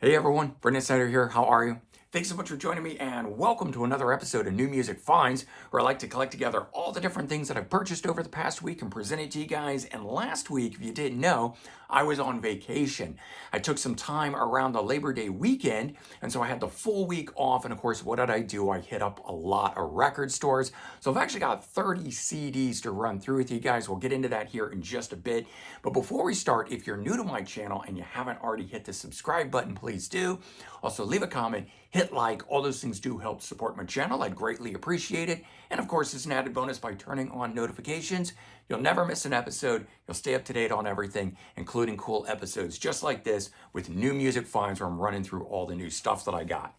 Hey everyone, Brendan Snyder here. How are you? Thanks so much for joining me and welcome to another episode of New Music Finds, where I like to collect together all the different things that I've purchased over the past week and present it to you guys. And last week, if you didn't know, I was on vacation. I took some time around the Labor Day weekend, and so I had the full week off. And of course, what did I do? I hit up a lot of record stores. So I've actually got 30 CDs to run through with you guys. We'll get into that here in just a bit. But before we start, if you're new to my channel and you haven't already hit the subscribe button, please do. Also, leave a comment, hit like, all those things do help support my channel. I'd greatly appreciate it. And of course, as an added bonus, by turning on notifications, you'll never miss an episode. You'll stay up to date on everything, including cool episodes just like this with new music finds where I'm running through all the new stuff that I got.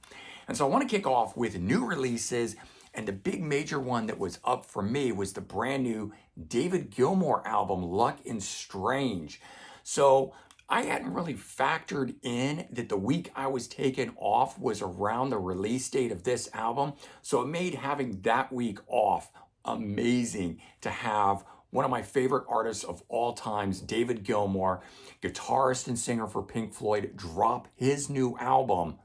And so I want to kick off with new releases. And the big major one that was up for me was the brand new David Gilmour album, Luck and Strange. So I hadn't really factored in that the week I was taken off was around the release date of this album. So it made having that week off amazing to have one of my favorite artists of all times, David Gilmour, guitarist and singer for Pink Floyd, drop his new album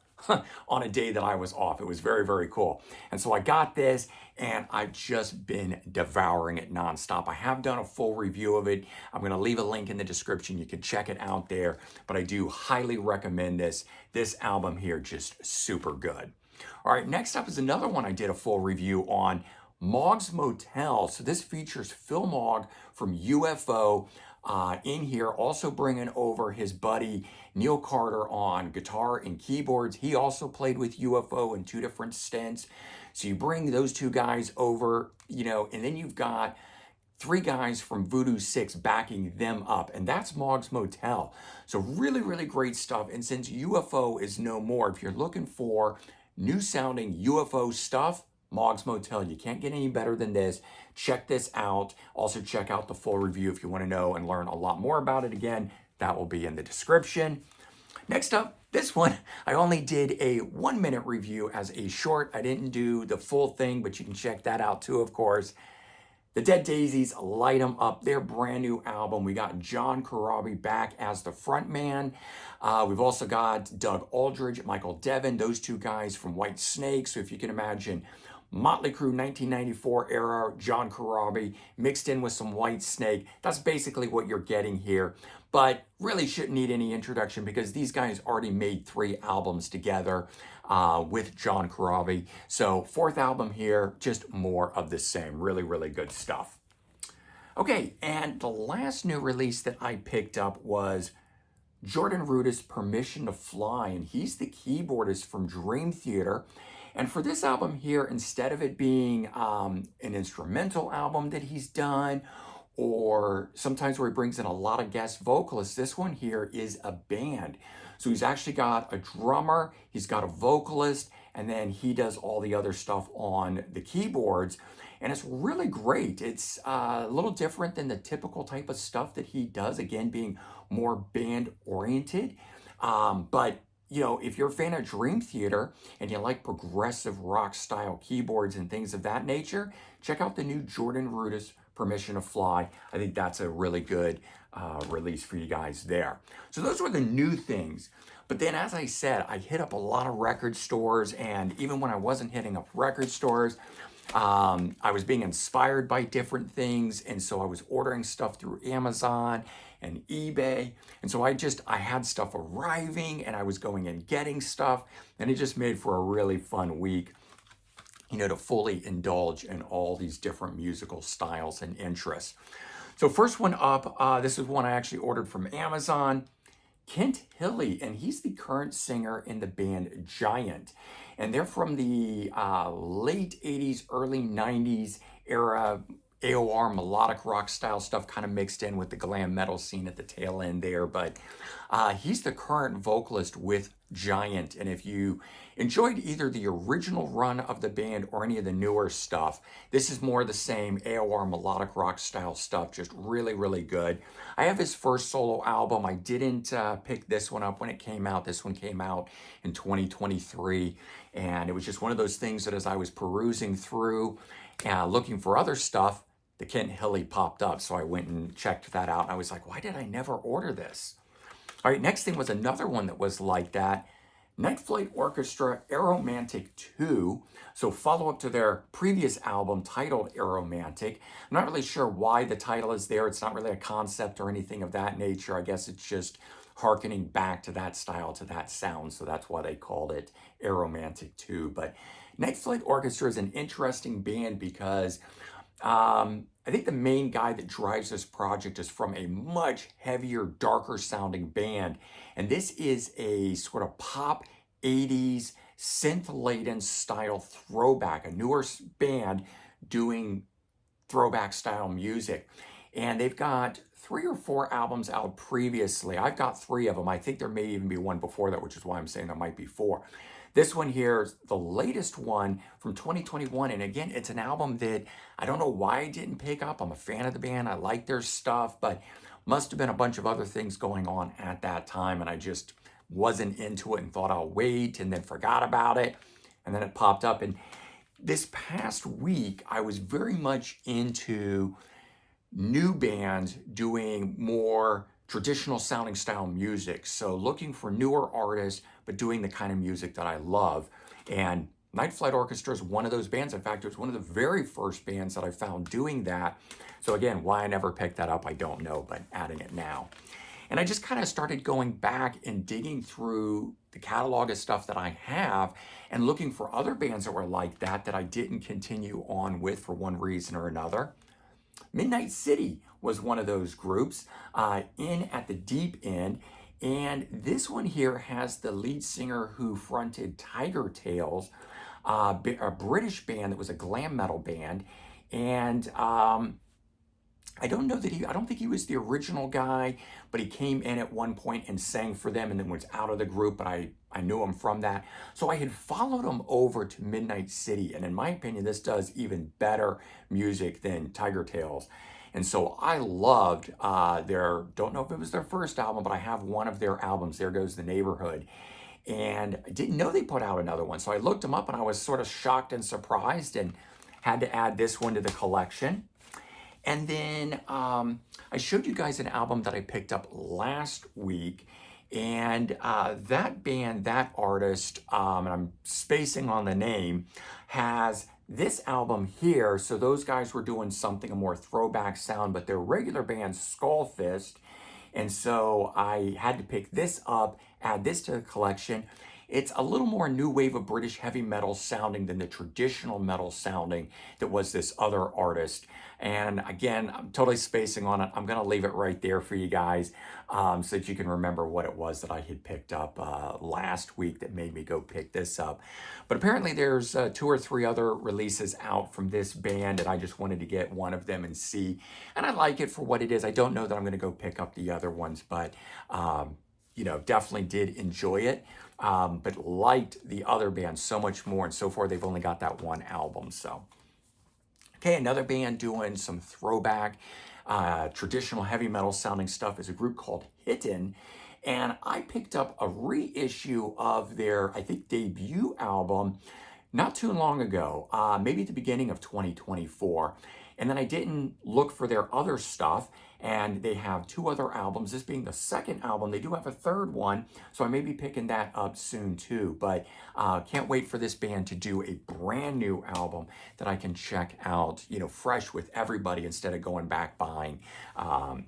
on a day that I was off. It was very, very cool. And so I got this and I've just been devouring it nonstop. I have done a full review of it. I'm going to leave a link in the description. You can check it out there, but I do highly recommend this. This album here, just super good. All right, next up is another one I did a full review on, Mogs Motel. So this features Phil Mogg from UFO in here, also bringing over his buddy Neil Carter on guitar and keyboards. He also played with UFO in 2 different stints. So you bring those 2 guys over, and then you've got 3 guys from Voodoo 6 backing them up, and that's Mogs Motel. So really, really great stuff. And since UFO is no more, if you're looking for new sounding UFO stuff, Mogs Motel, you can't get any better than this. Check this out. Also check out the full review if you want to know and learn a lot more about it. Again, that will be in the description. Next up, this one, I only did a 1-minute review as a short. I didn't do the full thing, but you can check that out too, of course. The Dead Daisies, Light 'Em Up, their brand new album. We got John Corabi back as the front man. We've also got Doug Aldridge, Michael Devin, those 2 guys from White Snake. So if you can imagine, Motley Crue 1994 era, John Corabi mixed in with some White Snake. That's basically what you're getting here. But really shouldn't need any introduction because these guys already made 3 albums together with John Corabi. So 4th album here, just more of the same. Really, really good stuff. Okay, and the last new release that I picked up was Jordan Rudess' Permission to Fly, and he's the keyboardist from Dream Theater. And for this album here, instead of it being an instrumental album that he's done, or sometimes where he brings in a lot of guest vocalists, this one here is a band. So he's actually got a drummer, he's got a vocalist, and then he does all the other stuff on the keyboards. And it's really great. It's a little different than the typical type of stuff that he does, again, being more band oriented. But if you're a fan of Dream Theater and you like progressive rock style keyboards and things of that nature, check out the new Jordan Rudess Permission to Fly. I think that's a really good release for you guys there. So those were the new things. But then, as I said, I hit up a lot of record stores, and even when I wasn't hitting up record stores, I was being inspired by different things, and so I was ordering stuff through Amazon and eBay, and so I had stuff arriving, and I was going and getting stuff, and it just made for a really fun week, to fully indulge in all these different musical styles and interests. So first one up, this is one I actually ordered from Amazon. Kint Hill, and he's the current singer in the band Giant. And they're from the late 80s, early 90s era, AOR melodic rock style stuff kind of mixed in with the glam metal scene at the tail end there. But he's the current vocalist with Giant. And if you enjoyed either the original run of the band or any of the newer stuff, this is more the same AOR melodic rock style stuff, just really, really good. I have his first solo album. I didn't pick this one up when it came out. This one came out in 2023. And it was just one of those things that as I was perusing through, looking for other stuff, the Kint Hill popped up. So I went and checked that out. And I was like, why did I never order this? All right, next thing was another one that was like that. Night Flight Orchestra Aromantic 2. So follow up to their previous album titled Aromantic. I'm not really sure why the title is there. It's not really a concept or anything of that nature. I guess it's just harkening back to that style, to that sound. So that's why they called it Aromantic 2. But Night Flight Orchestra is an interesting band because I think the main guy that drives this project is from a much heavier, darker sounding band. And this is a sort of pop 80s synth-laden style throwback, a newer band doing throwback style music. And they've got 3 or 4 albums out previously. I've got 3 of them. I think there may even be one before that, which is why I'm saying there might be 4. This one here is the latest one from 2021. And again, it's an album that I don't know why I didn't pick up. I'm a fan of the band. I like their stuff, but must have been a bunch of other things going on at that time. And I just wasn't into it and thought I'll wait and then forgot about it. And then it popped up. And this past week, I was very much into new bands doing more traditional sounding style music. So looking for newer artists, but doing the kind of music that I love. And Night Flight Orchestra is one of those bands. In fact, it was one of the very first bands that I found doing that. So again, why I never picked that up, I don't know, but adding it now. And I just kind of started going back and digging through the catalog of stuff that I have and looking for other bands that were like that I didn't continue on with for one reason or another. Midnight City was one of those groups in at the deep end. And this one here has the lead singer who fronted Tiger Tails, a British band that was a glam metal band. And I don't think he was the original guy, but he came in at one point and sang for them and then was out of the group, but I knew him from that. So I had followed him over to Midnight City, and in my opinion, this does even better music than Tiger Tails. And so I loved don't know if it was their first album, but I have one of their albums, There Goes the Neighborhood. And I didn't know they put out another one. So I looked them up and I was sort of shocked and surprised and had to add this one to the collection. And then I showed you guys an album that I picked up last week. And that band, that artist, and I'm spacing on the name, has this album here. So those guys were doing something, a more throwback sound, but their regular band, Skullfist. And so I had to pick this up, add this to the collection. It's a little more new wave of British heavy metal sounding than the traditional metal sounding that was this other artist. And again, I'm totally spacing on it. I'm going to leave it right there for you guys so that you can remember what it was that I had picked up last week that made me go pick this up. But apparently there's 2 or 3 other releases out from this band, and I just wanted to get one of them and see. And I like it for what it is. I don't know that I'm going to go pick up the other ones, but definitely did enjoy it. But liked the other band so much more, and so far they've only got that one album. So, okay, another band doing some throwback, traditional heavy metal sounding stuff is a group called Hidden, and I picked up a reissue of their, I think, debut album not too long ago, maybe at the beginning of 2024. And then I didn't look for their other stuff, and they have 2 other albums, this being the second album. They do have a third one, so I may be picking that up soon too. But can't wait for this band to do a brand new album that I can check out, fresh with everybody instead of going back buying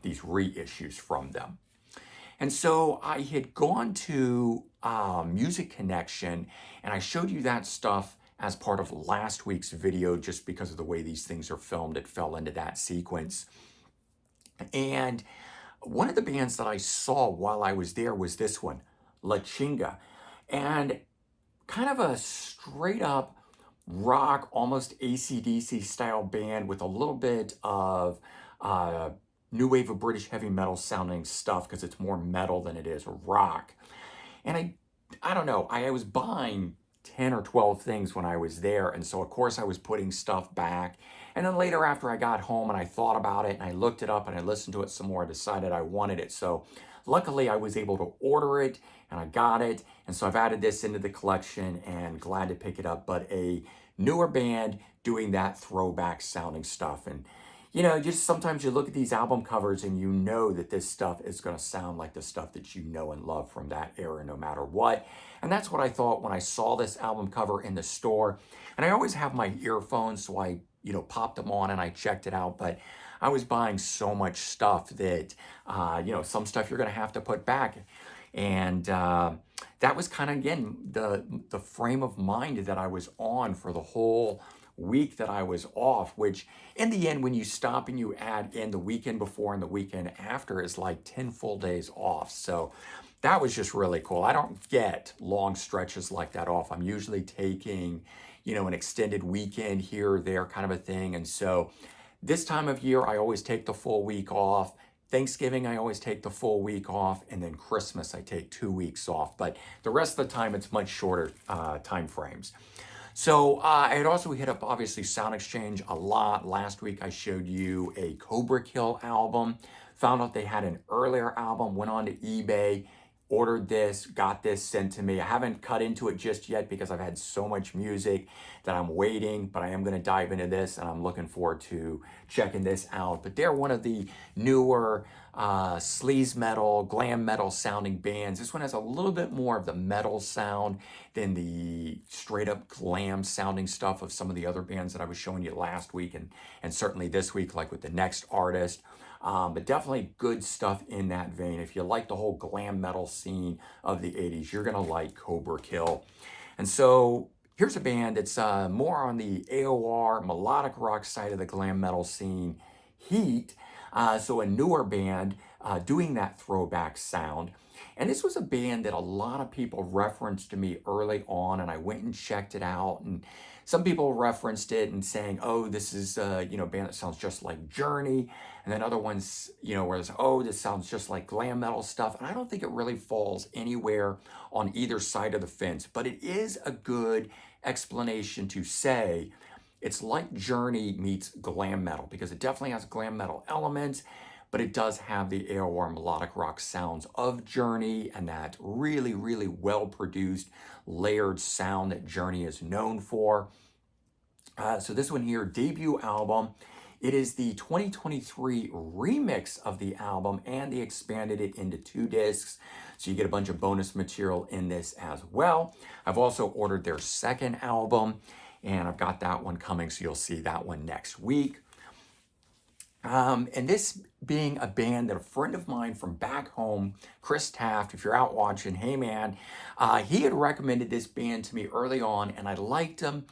these reissues from them. And so I had gone to Music Connection, and I showed you that stuff as part of last week's video, just because of the way these things are filmed, it fell into that sequence. And one of the bands that I saw while I was there was this one, La Chinga, and kind of a straight up rock, almost AC/DC style band with a little bit of new wave of British heavy metal sounding stuff, because it's more metal than it is rock. And I don't know, I was buying 10 or 12 things when I was there. And so, of course, I was putting stuff back. And then later, after I got home and I thought about it and I looked it up and I listened to it some more, I decided I wanted it. So luckily, I was able to order it and I got it. And so I've added this into the collection and glad to pick it up. But a newer band doing that throwback sounding stuff. And, just sometimes you look at these album covers and you know that this stuff is going to sound like the stuff that you know and love from that era no matter what. And that's what I thought when I saw this album cover in the store. And I always have my earphones, so I, popped them on and I checked it out. But I was buying so much stuff that, some stuff you're going to have to put back. And that was kind of, again, the frame of mind that I was on for the whole week that I was off, which in the end, when you stop and you add in the weekend before and the weekend after, is like 10 full days off. So that was just really cool. I don't get long stretches like that off. I'm usually taking, an extended weekend here or there kind of a thing. And so this time of year, I always take the full week off. Thanksgiving, I always take the full week off, and then Christmas, I take 2 weeks off. But the rest of the time, it's much shorter time frames. So I had also hit up, obviously, Sound Exchange a lot. Last week, I showed you a Cobra Hill album. Found out they had an earlier album, went on to eBay, ordered this, got this sent to me. I haven't cut into it just yet because I've had so much music that I'm waiting, but I am going to dive into this, and I'm looking forward to checking this out. But they're one of the newer sleaze metal, glam metal sounding bands. This one has a little bit more of the metal sound than the straight up glam sounding stuff of some of the other bands that I was showing you last week and certainly this week, like with the next artist. But definitely good stuff in that vein. If you like the whole glam metal scene of the 80s, you're going to like Cobra Hill. And so here's a band that's more on the AOR, melodic rock side of the glam metal scene, Heat. So a newer band doing that throwback sound. And this was a band that a lot of people referenced to me early on, and I went and checked it out. And some people referenced it and saying, oh, this is a band that sounds just like Journey. And then other ones, where it's, oh, this sounds just like glam metal stuff. And I don't think it really falls anywhere on either side of the fence. But it is a good explanation to say it's like Journey meets glam metal, because it definitely has glam metal elements, but it does have the AOR melodic rock sounds of Journey and that really, really well-produced, layered sound that Journey is known for. So this one here, debut album. It is the 2023 remix of the album, and they expanded it into 2 discs. So you get a bunch of bonus material in this as well. I've also ordered their second album, and I've got that one coming, so you'll see that one next week. And this being a band that a friend of mine from back home, Chris Taft, if you're out watching, hey man, he had recommended this band to me early on, and I liked them.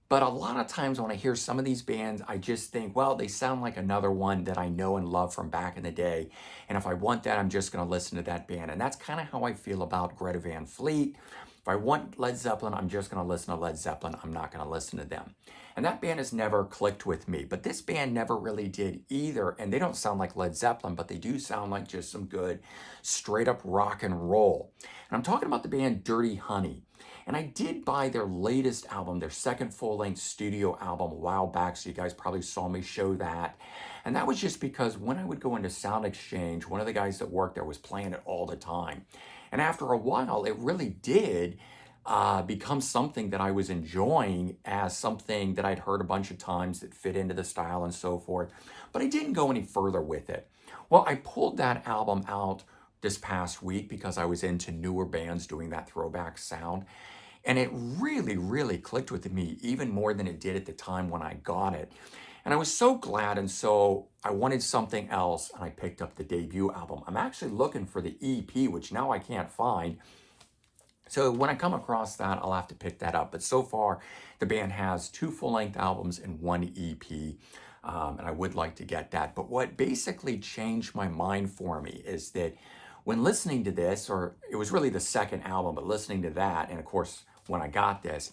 But a lot of times when I hear some of these bands, I just think, well, they sound like another one that I know and love from back in the day. And if I want that, I'm just going to listen to that band. And that's kind of how I feel about Greta Van Fleet. If I want Led Zeppelin, I'm just going to listen to Led Zeppelin. I'm not going to listen to them. And that band has never clicked with me. But this band never really did either. And they don't sound like Led Zeppelin, but they do sound like just some good straight up rock and roll. And I'm talking about the band Dirty Honey. And I did buy their latest album, their second full-length studio album a while back, so you guys probably saw me show that. And that was just because when I would go into Sound Exchange, one of the guys that worked there was playing it all the time. And after a while, it really did become something that I was enjoying as something that I'd heard a bunch of times that fit into the style and so forth. But I didn't go any further with it. Well, I pulled that album out this past week because I was into newer bands doing that throwback sound. And it really, really clicked with me even more than it did at the time when I got it. And I was so glad, and so I wanted something else, and I picked up the debut album. I'm actually looking for the EP, which now I can't find. So when I come across that, I'll have to pick that up. But so far, the band has 2 full-length albums and 1 EP. And I would like to get that. But what basically changed my mind for me is that when listening to this, or it was really the second album, but listening to that, and of course, when I got this,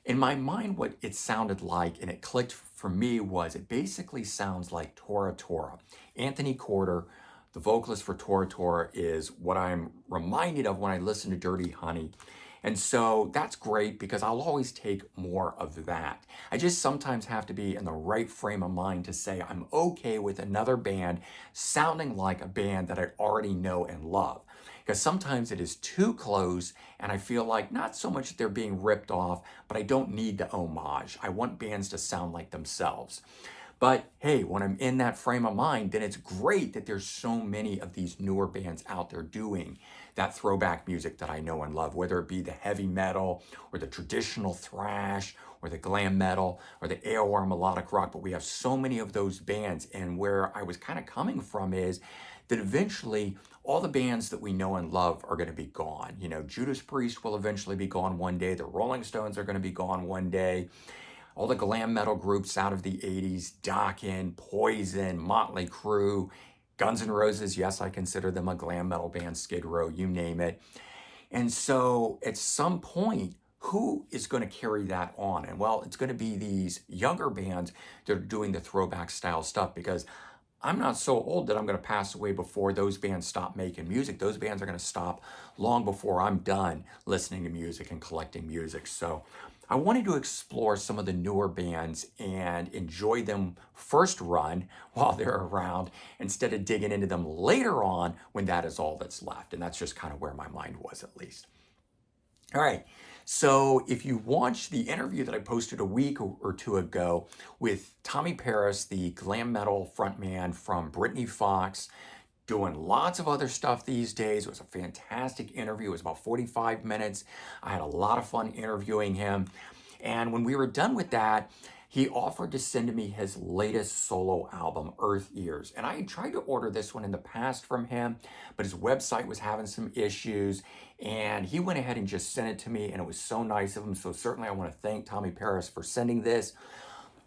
in my mind, what it sounded like, and it clicked for me, was it basically sounds like Tora Tora. Anthony Corder, the vocalist for Tora Tora, is what I'm reminded of when I listen to Dirty Honey. And so that's great because I'll always take more of that. I just sometimes have to be in the right frame of mind to say I'm okay with another band sounding like a band that I already know and love. Because sometimes it is too close and I feel like not so much that they're being ripped off, but I don't need the homage. I want bands to sound like themselves. But hey, when I'm in that frame of mind, then it's great that there's so many of these newer bands out there doing that throwback music that I know and love, whether it be the heavy metal or the traditional thrash or the glam metal or the AOR melodic rock. But we have so many of those bands. And where I was kind of coming from is that eventually all the bands that we know and love are going to be gone. You know, Judas Priest will eventually be gone one day. The Rolling Stones are going to be gone one day. All the glam metal groups out of the 80s, Dokken, Poison, Motley Crue, Guns N' Roses, yes, I consider them a glam metal band, Skid Row, you name it. And so at some point, who is going to carry that on? And well, it's going to be these younger bands that are doing the throwback style stuff, because I'm not so old that I'm going to pass away before those bands stop making music. Those bands are going to stop long before I'm done listening to music and collecting music. So I wanted to explore some of the newer bands and enjoy them first run while they're around, instead of digging into them later on when that is all that's left. And that's just kind of where my mind was, at least. All right. So if you watched the interview that I posted a week or two ago with Tommy Paris, the glam metal frontman from Britney Fox, doing lots of other stuff these days. It was a fantastic interview. It was about 45 minutes. I had a lot of fun interviewing him. And when we were done with that, he offered to send me his latest solo album, Earth Ears. And I had tried to order this one in the past from him, but his website was having some issues. And he went ahead and just sent it to me, and it was so nice of him. So certainly I want to thank Tommy Paris for sending this.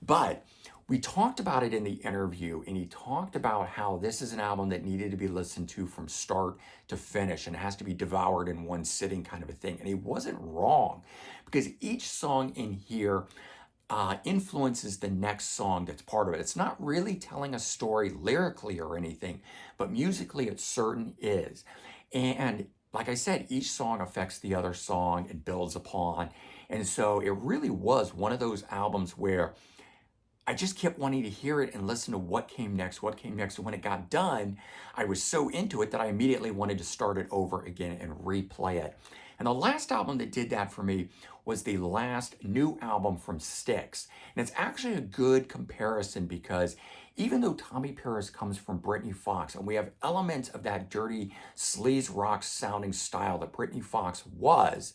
But we talked about it in the interview, and he talked about how this is an album that needed to be listened to from start to finish, and it has to be devoured in one sitting, kind of a thing. And he wasn't wrong, because each song in here influences the next song that's part of it. It's not really telling a story lyrically or anything, but musically it certain is. And like I said, each song affects the other song and builds upon. And so it really was one of those albums where I just kept wanting to hear it and listen to what came next, what came next. And when it got done, I was so into it that I immediately wanted to start it over again and replay it. And the last album that did that for me was the last new album from Styx. And it's actually a good comparison, because even though Tommy Paris comes from Britney Fox, and we have elements of that dirty sleaze rock sounding style that Britney Fox was,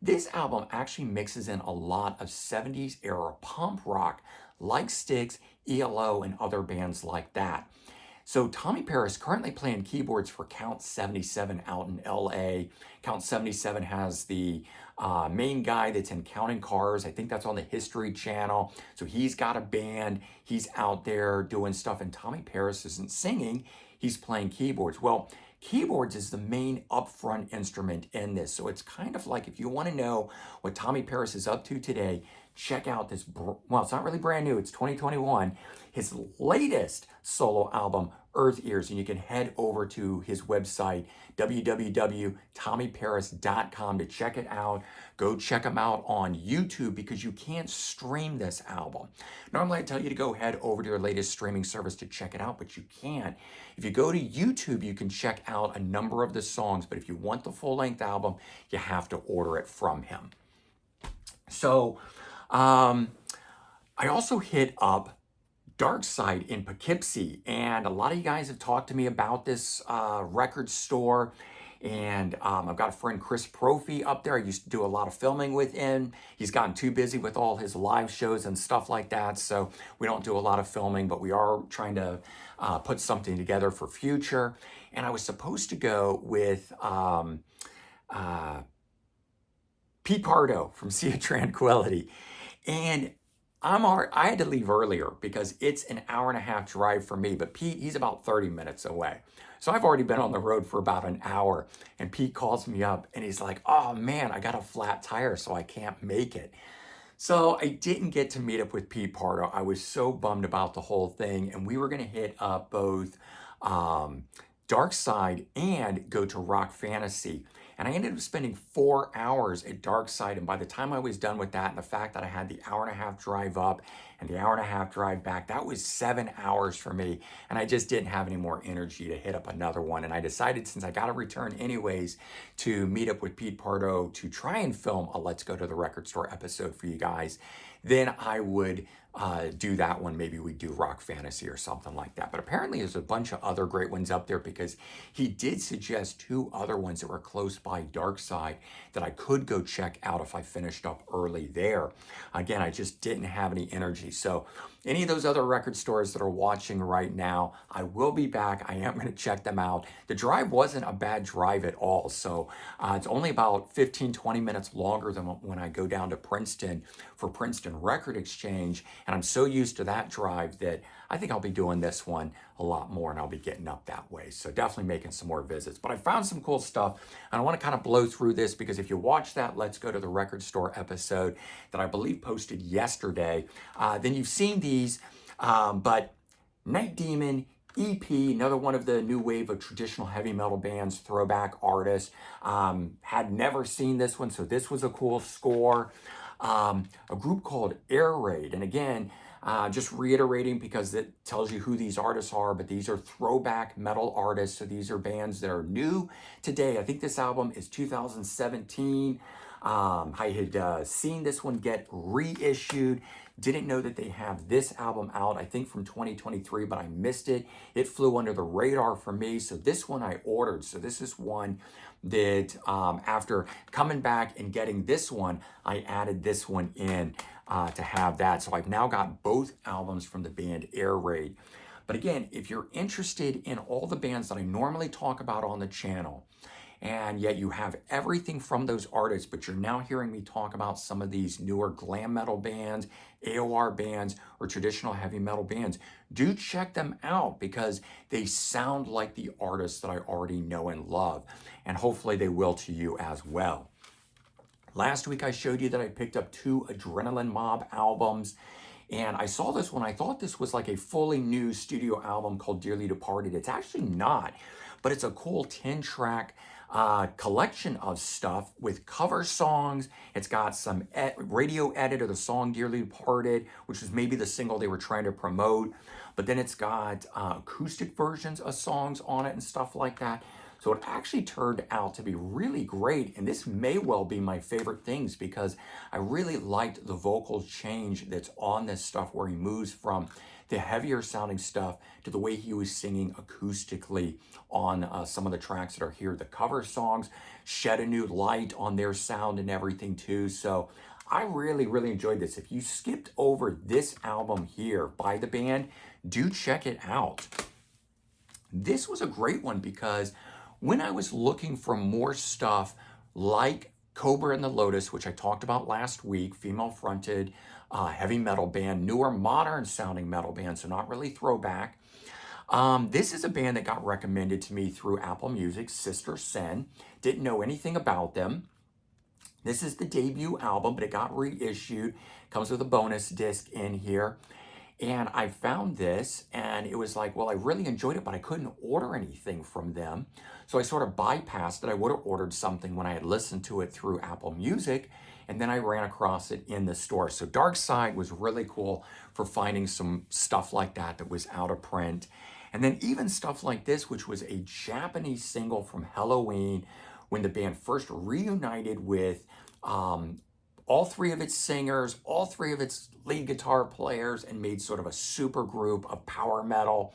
this album actually mixes in a lot of 70s era punk rock like Styx, ELO, and other bands like that. So Tommy Paris currently playing keyboards for Count 77 out in LA. Count 77 has the main guy that's in Counting Cars. I think that's on the History Channel. So he's got a band. He's out there doing stuff, and Tommy Paris isn't singing. He's playing keyboards. Well, keyboards is the main upfront instrument in this. So it's kind of like, if you want to know what Tommy Paris is up to today, check out this, well, it's not really brand new, it's 2021, his latest solo album, Earth Ears. And you can head over to his website, www.tommyparis.com, to check it out. Go check him out on YouTube, because you can't stream this album. Normally I tell you to go head over to your latest streaming service to check it out, but you can't. If you go to YouTube, you can check out a number of the songs, but if you want the full-length album, you have to order it from him. So, I also hit up Dark Side in Poughkeepsie, and a lot of you guys have talked to me about this record store. And I've got a friend, Chris Profi, up there. I used to do a lot of filming with him. He's gotten too busy with all his live shows and stuff like that, so we don't do a lot of filming, but we are trying to put something together for future. And I was supposed to go with Pete Pardo from Sea of Tranquility. And I had to leave earlier because it's an hour and a half drive for me, but Pete, he's about 30 minutes away. So I've already been on the road for about an hour, and Pete calls me up and he's like, oh man, I got a flat tire, so I can't make it. So I didn't get to meet up with Pete Pardo. I was so bummed about the whole thing, and we were gonna hit up both Dark Side and go to Rock Fantasy. And I ended up spending 4 hours at Dark Side. And by the time I was done with that, and the fact that I had the hour and a half drive up and the hour and a half drive back, that was 7 hours for me. And I just didn't have any more energy to hit up another one. And I decided, since I got to return anyways, to meet up with Pete Pardo to try and film a Let's Go to the Record Store episode for you guys. Then I would do that one. Maybe we do Rock Fantasy or something like that. But apparently there's a bunch of other great ones up there because he did suggest two other ones that were close by Dark Side that I could go check out if I finished up early there. Again, I just didn't have any energy. So any of those other record stores that are watching right now, I will be back. I am going to check them out. The drive wasn't a bad drive at all. So it's only about 15, 20 minutes longer than when I go down to Princeton for Princeton Record Exchange. And I'm so used to that drive that I think I'll be doing this one a lot more and I'll be getting up that way. So definitely making some more visits. But I found some cool stuff and I want to kind of blow through this because if you watch that Let's Go to the Record Store episode that I believe posted yesterday, then you've seen these. But Night Demon EP, another one of the new wave of traditional heavy metal bands, throwback artists. Had never seen this one, so this was a cool score. A group called Air Raid, and again, just reiterating because it tells you who these artists are, but these are throwback metal artists, so these are bands that are new today. I think this album is 2017. I had seen this one get reissued. Didn't know that they have this album out, I think from 2023, but I missed it. It flew under the radar for me, so this one I ordered. So this is one that after coming back and getting this one, I added this one in to have that. So I've now got both albums from the band Air Raid. But again, if you're interested in all the bands that I normally talk about on the channel, and yet you have everything from those artists, but you're now hearing me talk about some of these newer glam metal bands, AOR bands, or traditional heavy metal bands, do check them out because they sound like the artists that I already know and love, and hopefully they will to you as well. Last week I showed you that I picked up 2 Adrenaline Mob albums, and I saw this one. I thought this was like a fully new studio album called Dearly Departed. It's actually not, but it's a cool 10-track collection of stuff with cover songs. It's got some radio edit of the song Dearly Departed, which was maybe the single they were trying to promote. But then it's got acoustic versions of songs on it and stuff like that. So it actually turned out to be really great, and this may well be my favorite things because I really liked the vocal change that's on this stuff where he moves from the heavier sounding stuff to the way he was singing acoustically on some of the tracks that are here. The cover songs shed a new light on their sound and everything too. So I really, really enjoyed this. If you skipped over this album here by the band, do check it out. This was a great one because when I was looking for more stuff like Cobra and the Lotus, which I talked about last week, female-fronted heavy metal band, newer modern sounding metal band, so not really throwback. This is a band that got recommended to me through Apple Music, Sister Sin. Didn't know anything about them. This is the debut album, but it got reissued. Comes with a bonus disc in here. And I found this and it was like, well, I really enjoyed it, but I couldn't order anything from them. So I sort of bypassed it. I would have ordered something when I had listened to it through Apple Music, and then I ran across it in the store. So Dark Side was really cool for finding some stuff like that that was out of print. And then even stuff like this, which was a Japanese single from Halloween when the band first reunited with all 3 of its singers, all 3 of its lead guitar players, and made sort of a super group of power metal.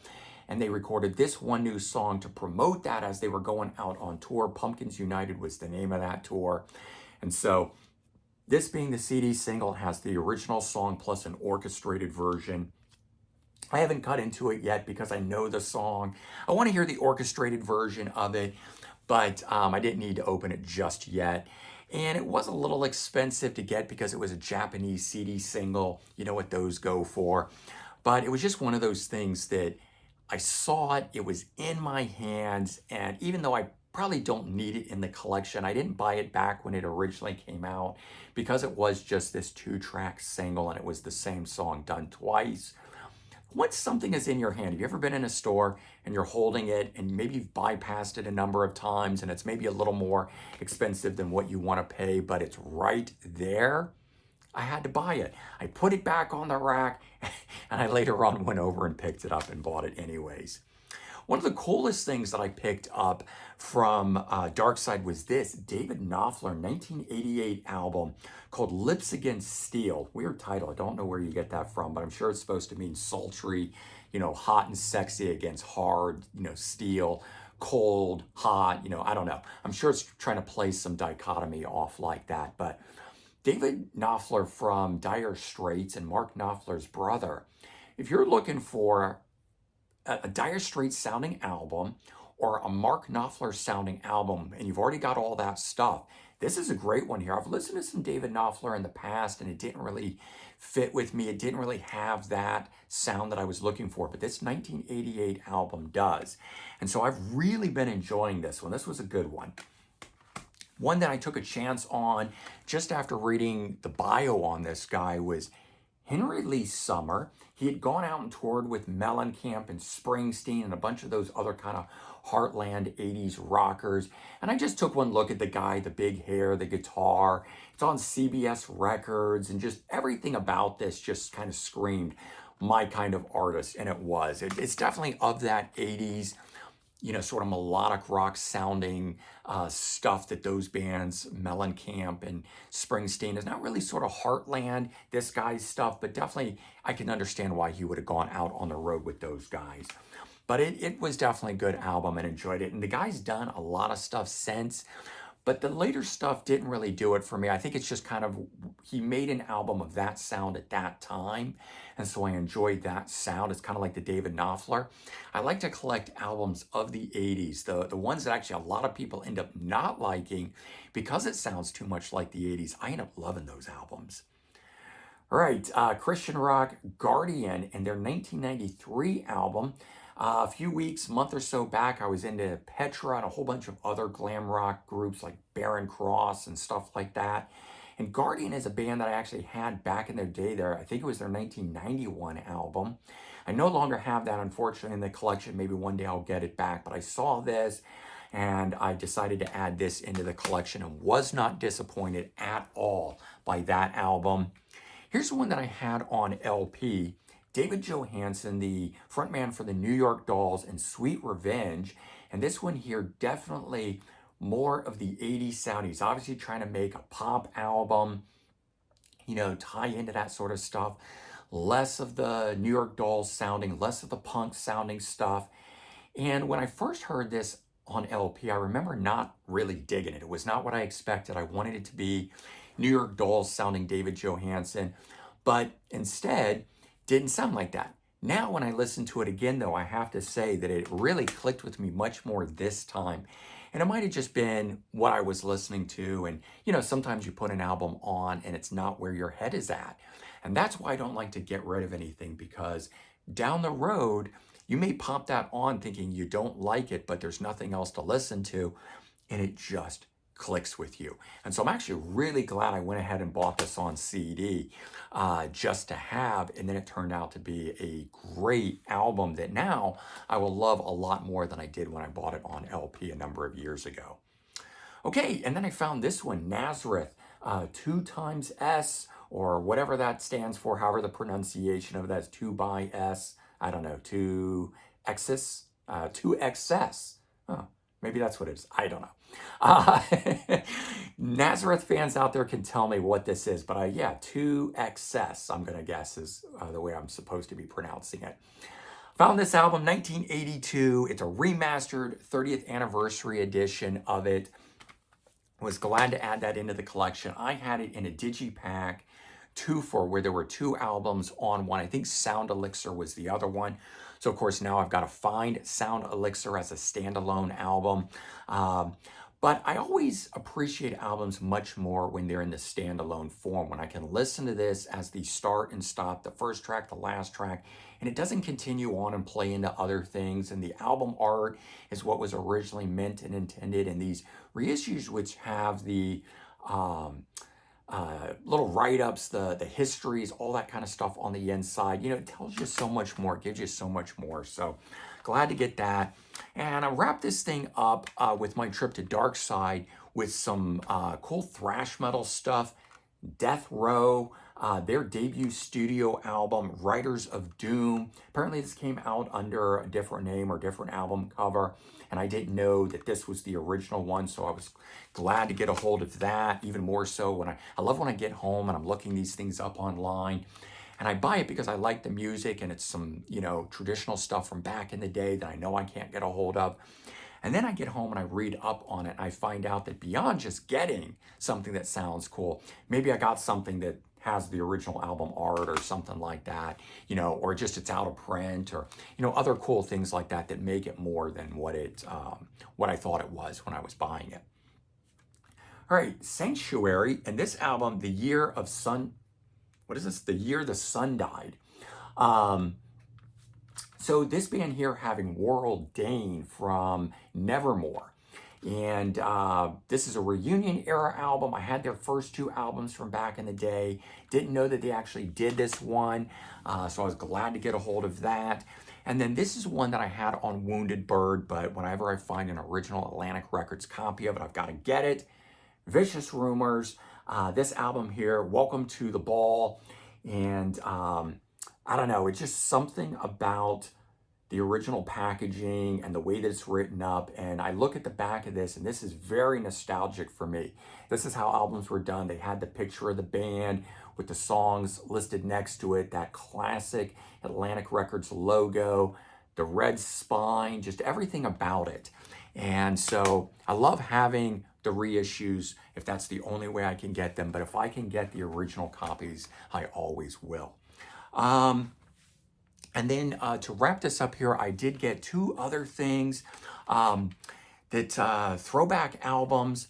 And they recorded this one new song to promote that as they were going out on tour. Pumpkins United was the name of that tour. And so this being the CD single has the original song plus an orchestrated version. I haven't cut into it yet because I know the song. I want to hear the orchestrated version of it, but I didn't need to open it just yet. And it was a little expensive to get because it was a Japanese CD single. You know what those go for. But it was just one of those things that I saw it, it was in my hands, and even though I probably don't need it in the collection, I didn't buy it back when it originally came out because it was just this 2-track single and it was the same song done twice. Once something is in your hand, have you ever been in a store and you're holding it and maybe you've bypassed it a number of times and it's maybe a little more expensive than what you want to pay, but it's right there? I had to buy it. I put it back on the rack and I later on went over and picked it up and bought it anyways. One of the coolest things that I picked up from Dark Side was this David Knopfler 1988 album called Lips Against Steel. Weird title. I don't know where you get that from, but I'm sure it's supposed to mean sultry, hot and sexy against hard, steel, cold, hot, I don't know. I'm sure it's trying to play some dichotomy off like that. But David Knopfler from Dire Straits and Mark Knopfler's brother, if you're looking for a Dire Straits sounding album or a Mark Knopfler sounding album, and you've already got all that stuff, this is a great one here. I've listened to some David Knopfler in the past, and it didn't really fit with me. It didn't really have that sound that I was looking for, but this 1988 album does. And so I've really been enjoying this one. This was a good one. One that I took a chance on just after reading the bio on this guy was Henry Lee Summer. He had gone out and toured with Mellencamp and Springsteen and a bunch of those other kind of heartland 80s rockers. And I just took one look at the guy, the big hair, the guitar. It's on CBS Records, and just everything about this just kind of screamed my kind of artist, and it was. It's definitely of that 80s, sort of melodic rock sounding stuff that those bands, Mellencamp and Springsteen, is not really sort of heartland, this guy's stuff, but definitely I can understand why he would have gone out on the road with those guys. But it was definitely a good album and enjoyed it. And the guy's done a lot of stuff since, but the later stuff didn't really do it for me. I think it's just kind of, he made an album of that sound at that time. And so I enjoyed that sound. It's kind of like the David Knopfler. I like to collect albums of the 80s, the ones that actually a lot of people end up not liking because it sounds too much like the 80s. I end up loving those albums. All right, Christian rock Guardian and their 1993 album. A few weeks, month or so back, I was into Petra and a whole bunch of other glam rock groups like Barren Cross and stuff like that. And Guardian is a band that I actually had back in their day there. I think it was their 1991 album. I no longer have that, unfortunately, in the collection. Maybe one day I'll get it back. But I saw this and I decided to add this into the collection and was not disappointed at all by that album. Here's one that I had on LP. David Johansen, the frontman for the New York Dolls and Sweet Revenge. And this one here, definitely more of the 80s sound. He's obviously trying to make a pop album, tie into that sort of stuff. Less of the New York Dolls sounding, less of the punk sounding stuff. And when I first heard this on LP, I remember not really digging it. It was not what I expected. I wanted it to be New York Dolls sounding David Johansen, but instead, didn't sound like that. Now, when I listen to it again, though, I have to say that it really clicked with me much more this time. And it might have just been what I was listening to. And, sometimes you put an album on and it's not where your head is at. And that's why I don't like to get rid of anything, because down the road, you may pop that on thinking you don't like it, but there's nothing else to listen to. And it just clicks with you. And so I'm actually really glad I went ahead and bought this on CD just to have, and then it turned out to be a great album that now I will love a lot more than I did when I bought it on LP a number of years ago. Okay, and then I found this one, Nazareth, 2 times S, or whatever that stands for, however the pronunciation of that is, 2 by S, I don't know, 2 Xs, 2 XS. Huh. Maybe that's what it is. I don't know. Nazareth fans out there can tell me what this is, but 2XS, I'm going to guess, is the way I'm supposed to be pronouncing it. Found this album, 1982. It's a remastered 30th anniversary edition of it. Was glad to add that into the collection. I had it in a digipack 2-for, where there were 2 albums on one. I think Sound Elixir was the other one. So, of course, now I've got to find Sound Elixir as a standalone album. But I always appreciate albums much more when they're in the standalone form, when I can listen to this as the start and stop, the first track, the last track, and it doesn't continue on and play into other things. And the album art is what was originally meant and intended. And these reissues, which have the little write-ups, the histories, all that kind of stuff on the inside. It tells you so much more, it gives you so much more. So glad to get that. And I wrap this thing up with my trip to Dark Side with some cool thrash metal stuff. Death Row, their debut studio album, Writers of Doom. Apparently this came out under a different name or different album cover, and I didn't know that this was the original one, so I was glad to get a hold of that, even more so when I love when I get home and I'm looking these things up online. And I buy it because I like the music and it's some, traditional stuff from back in the day that I know I can't get a hold of. And then I get home and I read up on it and I find out that beyond just getting something that sounds cool, maybe I got something that has the original album art or something like that, or just it's out of print or, other cool things like that that make it more than what I thought it was when I was buying it. All right, Sanctuary, and this album, The Year of Sun, what is this? The Year the Sun Died. So this band here having Warrell Dane from Nevermore. And this is a reunion era album. I had their first two albums from back in the day. Didn't know that they actually did this one. So I was glad to get a hold of that. And then this is one that I had on Wounded Bird, but whenever I find an original Atlantic Records copy of it, I've got to get it. Vicious Rumors. This album here, Welcome to the Ball. And I don't know, it's just something about the original packaging and the way that it's written up. And I look at the back of this, and this is very nostalgic for me. This is how albums were done. They had the picture of the band with the songs listed next to it, that classic Atlantic Records logo, the red spine, just everything about it. And so I love having the reissues if that's the only way I can get them. But if I can get the original copies, I always will. And then to wrap this up here, I did get two other things that throwback albums.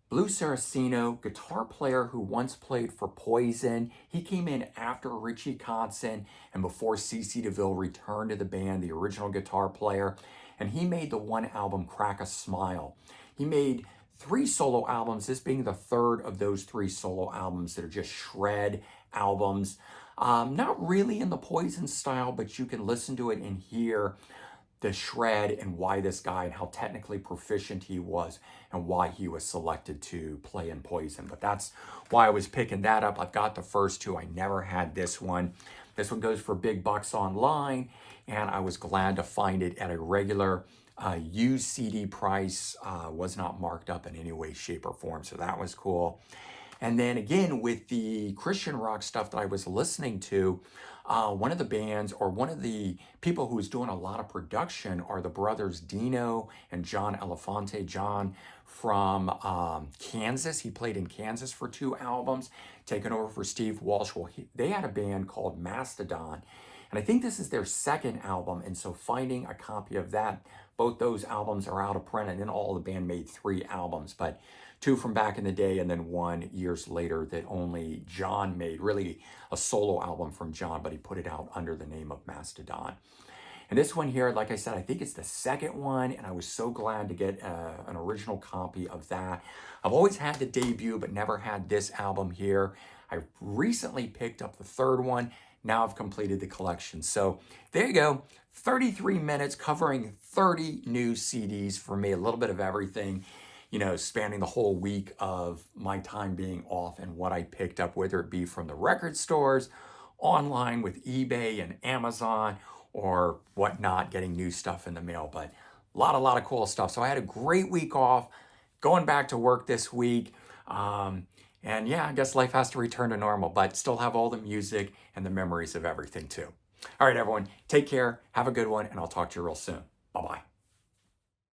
Blue Sarino, guitar player who once played for Poison. He came in after Richie Kotzen and before CeCe DeVille returned to the band, the original guitar player. And he made the one album, Crack a Smile. He made 3 solo albums, this being the third of those 3 solo albums that are just shred albums. Not really in the Poison style, but you can listen to it and hear the shred and why this guy and how technically proficient he was and why he was selected to play in Poison. But that's why I was picking that up. I've got the first 2. I never had this one. This one goes for big bucks online, and I was glad to find it at a regular used CD price. Was not marked up in any way, shape, or form, so that was cool. And then again, with the Christian rock stuff that I was listening to, one of the bands or one of the people who was doing a lot of production are the brothers Dino and John Elefante. John from Kansas. He played in Kansas for 2 albums, taken over for Steve Walsh. Well, they had a band called Mastodon. And I think this is their 2nd album. And so finding a copy of that, both those albums are out of print. And then all the band made 3 albums, but 2 from back in the day and then 1 years later that only John made, really a solo album from John, but he put it out under the name of Mastodon. And this one here, like I said, I think it's the 2nd one, and I was so glad to get an original copy of that. I've always had the debut, but never had this album here. I recently picked up the 3rd one. Now I've completed the collection. So there you go, 33 minutes covering 30 new CDs for me, a little bit of everything, spanning the whole week of my time being off and what I picked up, whether it be from the record stores, online with eBay and Amazon, or whatnot, getting new stuff in the mail. But a lot of cool stuff. So I had a great week off, going back to work this week. And yeah, I guess life has to return to normal, but still have all the music and the memories of everything too. All right, everyone, take care, have a good one, and I'll talk to you real soon. Bye-bye.